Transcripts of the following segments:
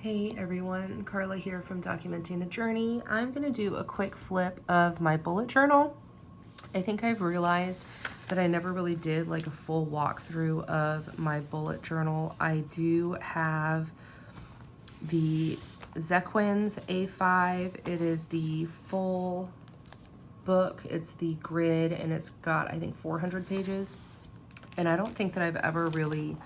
Hey everyone, Carla here from Documenting the Journey. I'm going to do a quick flip of my bullet journal. I think I've realized that I never really did like a full walkthrough of my bullet journal. I do have the Zequenz A5. It is the full book. It's the grid and it's got, I think, 400 pages. And I don't think that I've ever really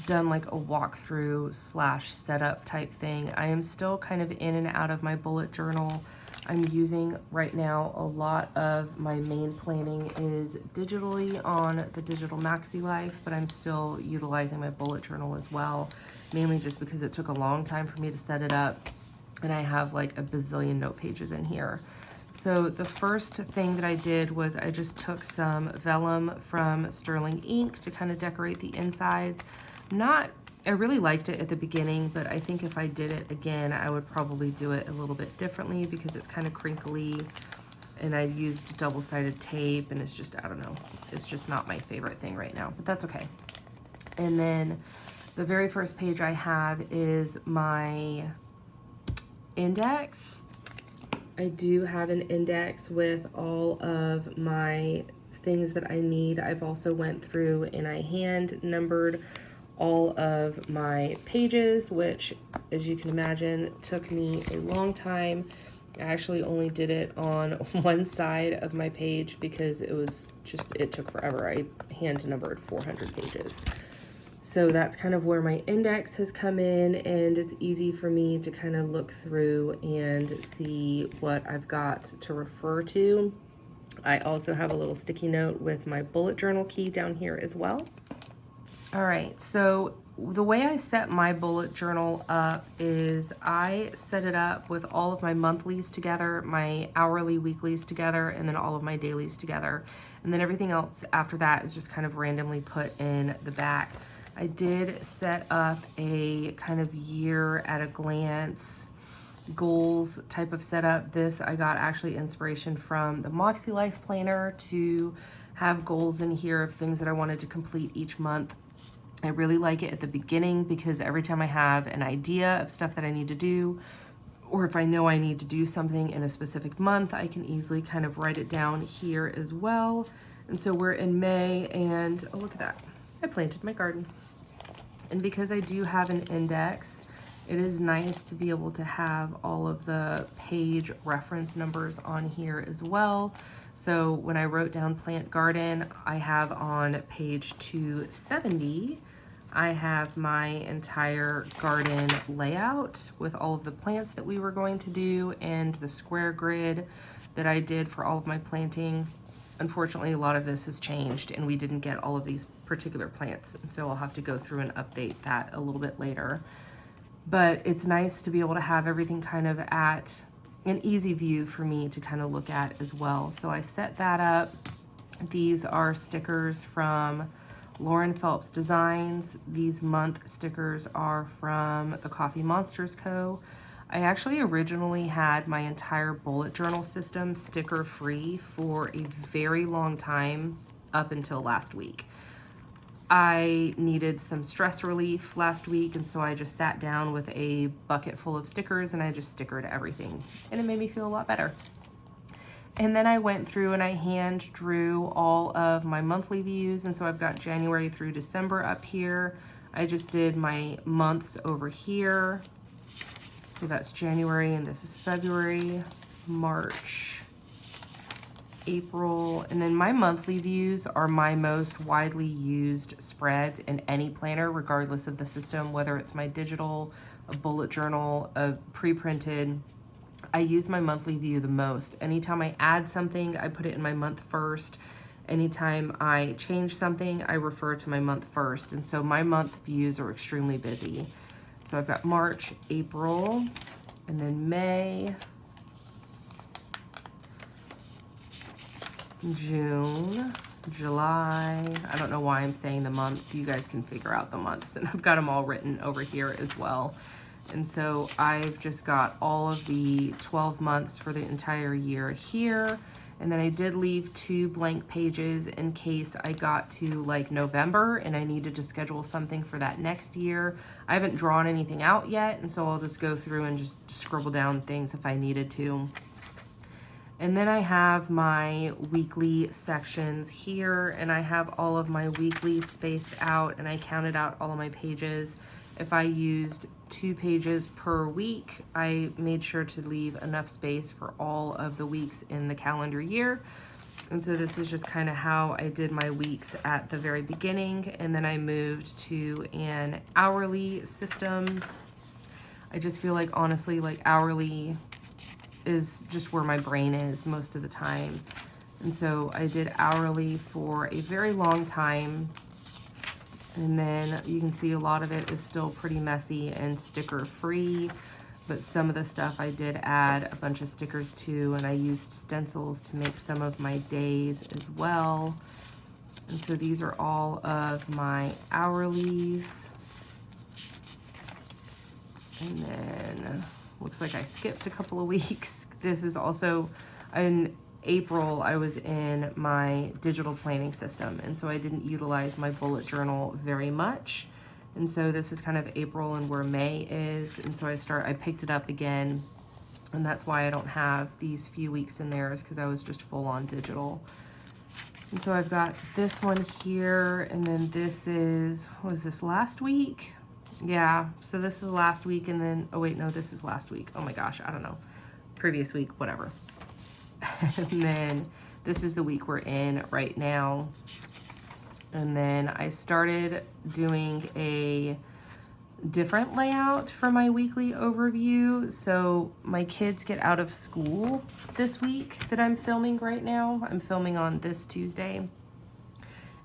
done like a walkthrough slash setup type thing. I am still kind of in and out of my bullet journal. I'm using right now a lot of my main planning is digitally on the digital MakseLife, but I'm still utilizing my bullet journal as well, mainly just because it took a long time for me to set it up and I have like a bazillion note pages in here. So the first thing that I did was I just took some vellum from Sterling ink to kind of decorate the insides. I really liked it at the beginning, but I think if I did it again, I would probably do it a little bit differently because it's kind of crinkly and I used double-sided tape and it's just, I don't know, it's just not my favorite thing right now, but that's okay. And then the very first page I have is my index. I do have an index with all of my things that I need. I've also went through and I hand numbered all of my pages, which, as you can imagine, took me a long time. I actually only did it on one side of my page because it took forever. I hand numbered 400 pages. So that's kind of where my index has come in, and it's easy for me to kind of look through and see what I've got to refer to. I also have a little sticky note with my bullet journal key down here as well. All right, so the way I set my bullet journal up is I set it up with all of my monthlies together, my hourly, weeklies together, and then all of my dailies together. And then everything else after that is just kind of randomly put in the back. I did set up a kind of year at a glance goals type of setup. This I got actually inspiration from the MakseLife planner to have goals in here of things that I wanted to complete each month. I really like it at the beginning because every time I have an idea of stuff that I need to do, or if I know I need to do something in a specific month, I can easily kind of write it down here as well. And so we're in May and oh, look at that. I planted my garden. And because I do have an index, it is nice to be able to have all of the page reference numbers on here as well. So when I wrote down plant garden, I have on page 270, I have my entire garden layout with all of the plants that we were going to do and the square grid that I did for all of my planting. Unfortunately, a lot of this has changed and we didn't get all of these particular plants. So I'll have to go through and update that a little bit later. But it's nice to be able to have everything kind of at an easy view for me to kind of look at as well. So I set that up. These are stickers from Lauren Phelps Designs. These month stickers are from the Coffee Monsters Co. I actually originally had my entire bullet journal system sticker free for a very long time up until last week. I needed some stress relief last week, and so I just sat down with a bucket full of stickers and I just stickered everything, and it made me feel a lot better. And then I went through and I hand drew all of my monthly views, and so I've got January through December up here. I just did my months over here. So that's January, and this is February, March, April, and then my monthly views are my most widely used spreads in any planner, regardless of the system, whether it's my digital, a bullet journal, a pre-printed. I use my monthly view the most. Anytime I add something, I put it in my month first. Anytime I change something, I refer to my month first. And so my month views are extremely busy. So I've got March, April, and then May, June, July. I don't know why I'm saying the months. You guys can figure out the months, and I've got them all written over here as well. And so I've just got all of the 12 months for the entire year here. And then I did leave 2 blank pages in case I got to like November and I needed to schedule something for that next year. I haven't drawn anything out yet, and so I'll just go through and just scribble down things if I needed to. And then I have my weekly sections here, and I have all of my weekly spaced out, and I counted out all of my pages. If I used 2 pages per week, I made sure to leave enough space for all of the weeks in the calendar year. And so this is just kind of how I did my weeks at the very beginning, and then I moved to an hourly system. I just feel like, honestly, like hourly is just where my brain is most of the time. And so I did hourly for a very long time. And then you can see a lot of it is still pretty messy and sticker free, but some of the stuff I did add a bunch of stickers to, and I used stencils to make some of my days as well. And so these are all of my hourlies. And then looks like I skipped a couple of weeks. This is also in April, I was in my digital planning system, and so I didn't utilize my bullet journal very much. And so this is kind of April and where May is, and so I picked it up again, and that's why I don't have these few weeks in there, is because I was just full on digital. And so I've got this one here, and then this is, what was this, last week? Yeah, so this is last week, and then, oh wait, no, this is last week. Oh my gosh, I don't know. Previous week, whatever. And then this is the week we're in right now. And then I started doing a different layout for my weekly overview. So my kids get out of school this week that I'm filming right now. I'm filming on this Tuesday.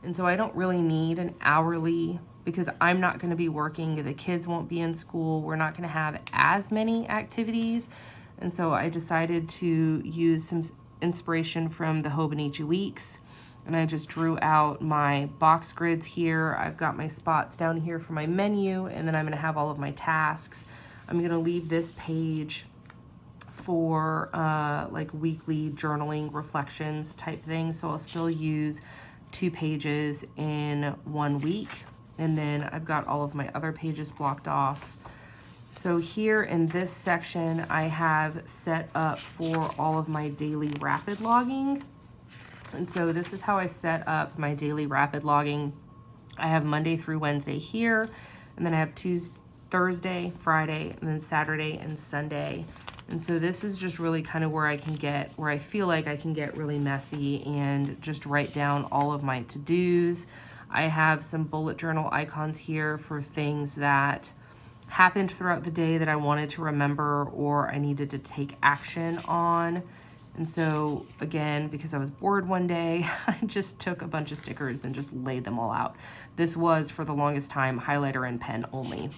And so I don't really need an hourly, because I'm not going to be working. The kids won't be in school. We're not going to have as many activities. And so I decided to use some inspiration from the Hobonichi Weeks. And I just drew out my box grids here. I've got my spots down here for my menu, and then I'm going to have all of my tasks. I'm going to leave this page for like weekly journaling reflections type thing. So I'll still use 2 pages in 1 week. And then I've got all of my other pages blocked off. So here in this section, I have set up for all of my daily rapid logging. And so this is how I set up my daily rapid logging. I have Monday through Wednesday here, and then I have Tuesday, Thursday, Friday, and then Saturday and Sunday. And so this is just really kind of where I feel like I can get really messy and just write down all of my to-dos. I have some bullet journal icons here for things that happened throughout the day that I wanted to remember or I needed to take action on. And so again, because I was bored one day, I just took a bunch of stickers and just laid them all out. This was, for the longest time, highlighter and pen only,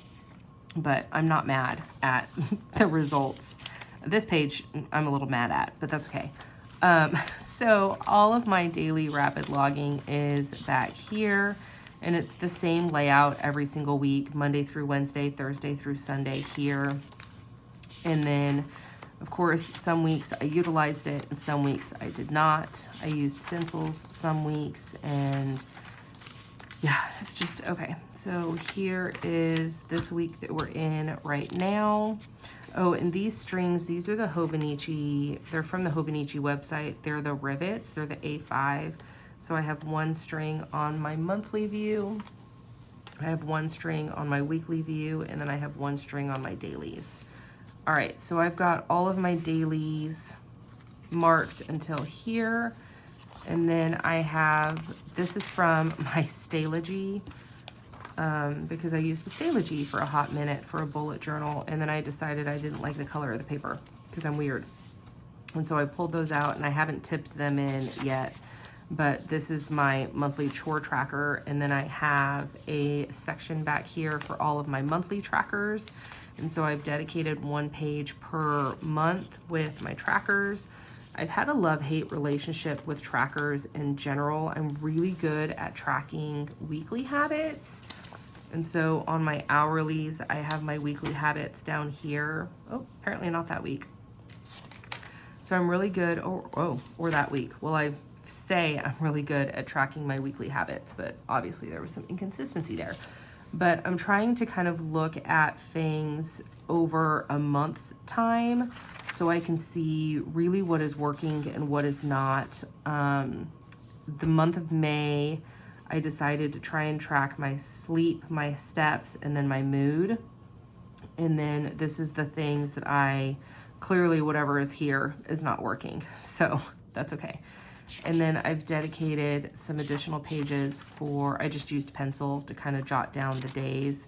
but I'm not mad at the results. This page I'm a little mad at, but that's okay. So all of my daily rapid logging is back here, and it's the same layout every single week, Monday through Wednesday, Thursday through Sunday here. And then, of course, some weeks I utilized it and some weeks I did not. I used stencils some weeks, and yeah, it's just, okay. So here is this week that we're in right now. Oh, and these strings, these are the Hobonichi, they're from the Hobonichi website. They're the rivets, they're the A5. So I have 1 string on my monthly view, I have 1 string on my weekly view, and then I have 1 string on my dailies. All right, so I've got all of my dailies marked until here. And then I have, this is from my Stalogy, because I used a Stalogy for a hot minute for a bullet journal, and then I decided I didn't like the color of the paper because I'm weird. And so I pulled those out, and I haven't tipped them in yet, but this is my monthly chore tracker. And then I have a section back here for all of my monthly trackers. And so I've dedicated 1 page per month with my trackers. I've had a love-hate relationship with trackers in general. I'm really good at tracking weekly habits. And so on my hourlies, I have my weekly habits down here. Oh, apparently not that week. So I'm really good, or that week. Well, I say I'm really good at tracking my weekly habits, but obviously there was some inconsistency there. But I'm trying to kind of look at things over a month's time so I can see really what is working and what is not. The month of May, I decided to try and track my sleep, my steps, and then my mood. And then this is the things that clearly whatever is here is not working. So that's okay. And then I've dedicated some additional pages I just used pencil to kind of jot down the days.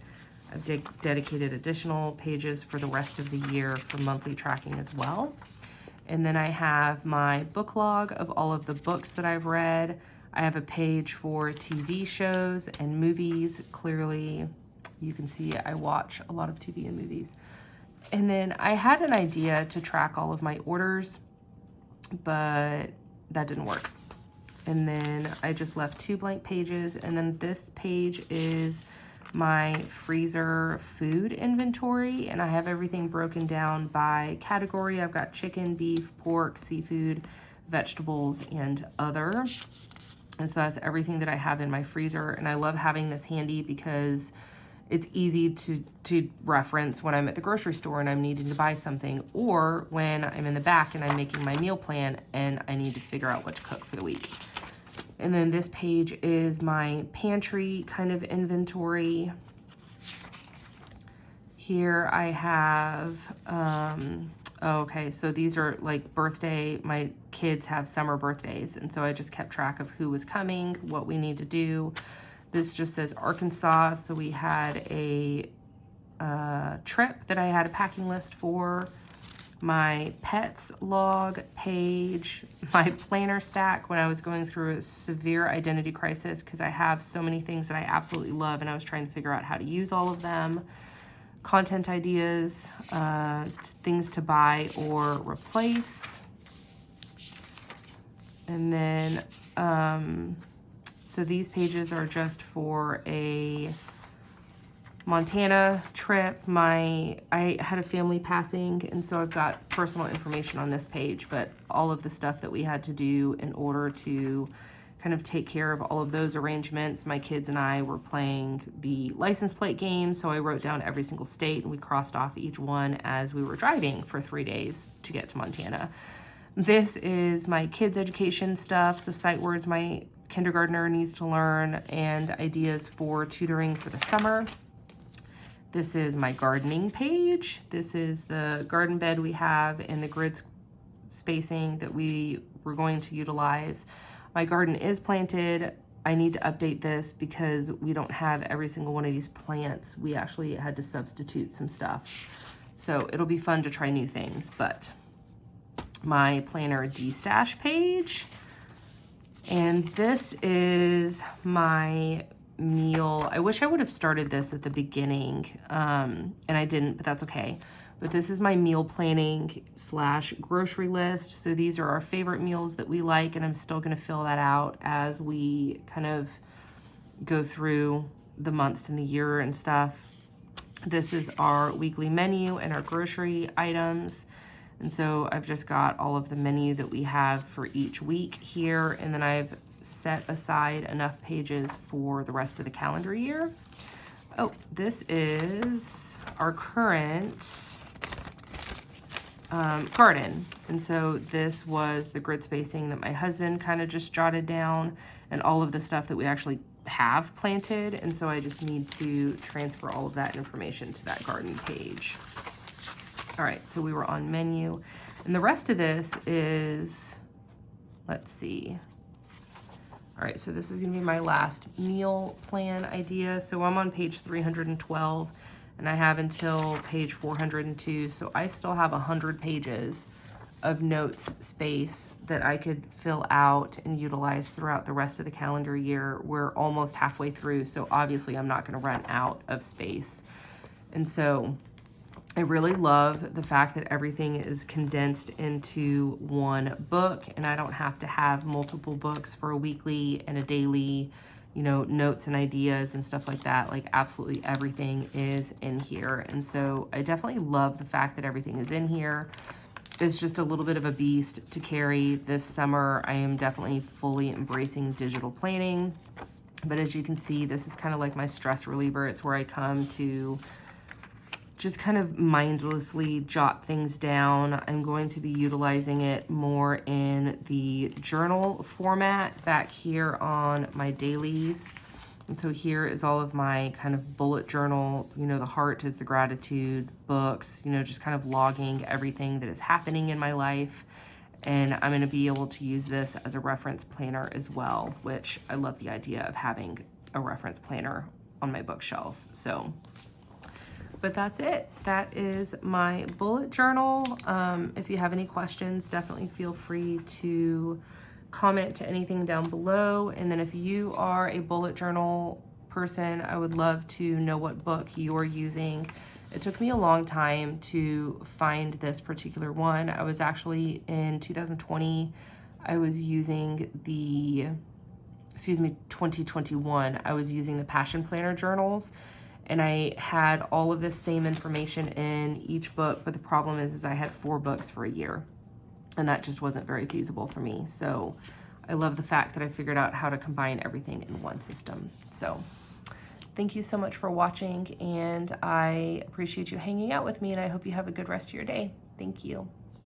I've dedicated additional pages for the rest of the year for monthly tracking as well. And then I have my book log of all of the books that I've read. I have a page for TV shows and movies. Clearly, you can see I watch a lot of TV and movies. And then I had an idea to track all of my orders, but that didn't work. And then I just left 2 blank pages. And then this page is my freezer food inventory, and I have everything broken down by category. I've got chicken, beef, pork, seafood, vegetables, and other. And so that's everything that I have in my freezer. And I love having this handy because it's easy to reference when I'm at the grocery store and I'm needing to buy something, or when I'm in the back and I'm making my meal plan and I need to figure out what to cook for the week. And then this page is my pantry kind of inventory. Here I have, okay, so these are like my kids have summer birthdays. And so I just kept track of who was coming, what we need to do. This just says Arkansas. So we had a trip that I had a packing list for. My pets log page, my planner stack when I was going through a severe identity crisis because I have so many things that I absolutely love and I was trying to figure out how to use all of them. Content ideas, things to buy or replace. And then, so these pages are just for a Montana trip. I had a family passing, and so I've got personal information on this page, but all of the stuff that we had to do in order to kind of take care of all of those arrangements. My kids and I were playing the license plate game, so I wrote down every single state and we crossed off each one as we were driving for 3 days to get to Montana. This is my kids' education stuff, so sight words my kindergartner needs to learn and ideas for tutoring for the summer. This is my gardening page. This is the garden bed we have and the grid spacing that we were going to utilize. My garden is planted. I need to update this because we don't have every single one of these plants. We actually had to substitute some stuff. So it'll be fun to try new things, but my planner de-stash page. And this is my meal. I wish I would have started this at the beginning, and I didn't, but that's okay. But this is my meal planning / grocery list. So these are our favorite meals that we like, and I'm still going to fill that out as we kind of go through the months and the year and stuff. This is our weekly menu and our grocery items. And so I've just got all of the menu that we have for each week here, and then I've set aside enough pages for the rest of the calendar year. Oh, this is our current garden. And so this was the grid spacing that my husband kind of just jotted down and all of the stuff that we actually have planted. And so I just need to transfer all of that information to that garden page. All right, so we were on menu. And the rest of this is, let's see. All right, so this is gonna be my last meal plan idea. So I'm on page 312 and I have until page 402. So I still have 100 pages of notes space that I could fill out and utilize throughout the rest of the calendar year. We're almost halfway through, so obviously I'm not gonna run out of space. And so I really love the fact that everything is condensed into one book and I don't have to have multiple books for a weekly and a daily, you know, notes and ideas and stuff like that. Like absolutely everything is in here. And so I definitely love the fact that everything is in here. it's just a little bit of a beast to carry this summer. I am definitely fully embracing digital planning. But as you can see, this is kind of like my stress reliever. It's where I come to just kind of mindlessly jot things down. I'm going to be utilizing it more in the journal format back here on my dailies. And so here is all of my kind of bullet journal. You know, the heart is the gratitude, books, you know, just kind of logging everything that is happening in my life. And I'm going to be able to use this as a reference planner as well, which I love the idea of having a reference planner on my bookshelf. So, but that's it. That is my bullet journal. If you have any questions, definitely feel free to comment to anything down below. And then if you are a bullet journal person, I would love to know what book you're using. It took me a long time to find this particular one. I was actually in 2020, I was using the, 2021, I was using the Passion Planner journals, and I had all of this same information in each book, but the problem is I had 4 books for a year, and that just wasn't very feasible for me. So I love the fact that I figured out how to combine everything in one system. So thank you so much for watching, and I appreciate you hanging out with me, and I hope you have a good rest of your day. Thank you.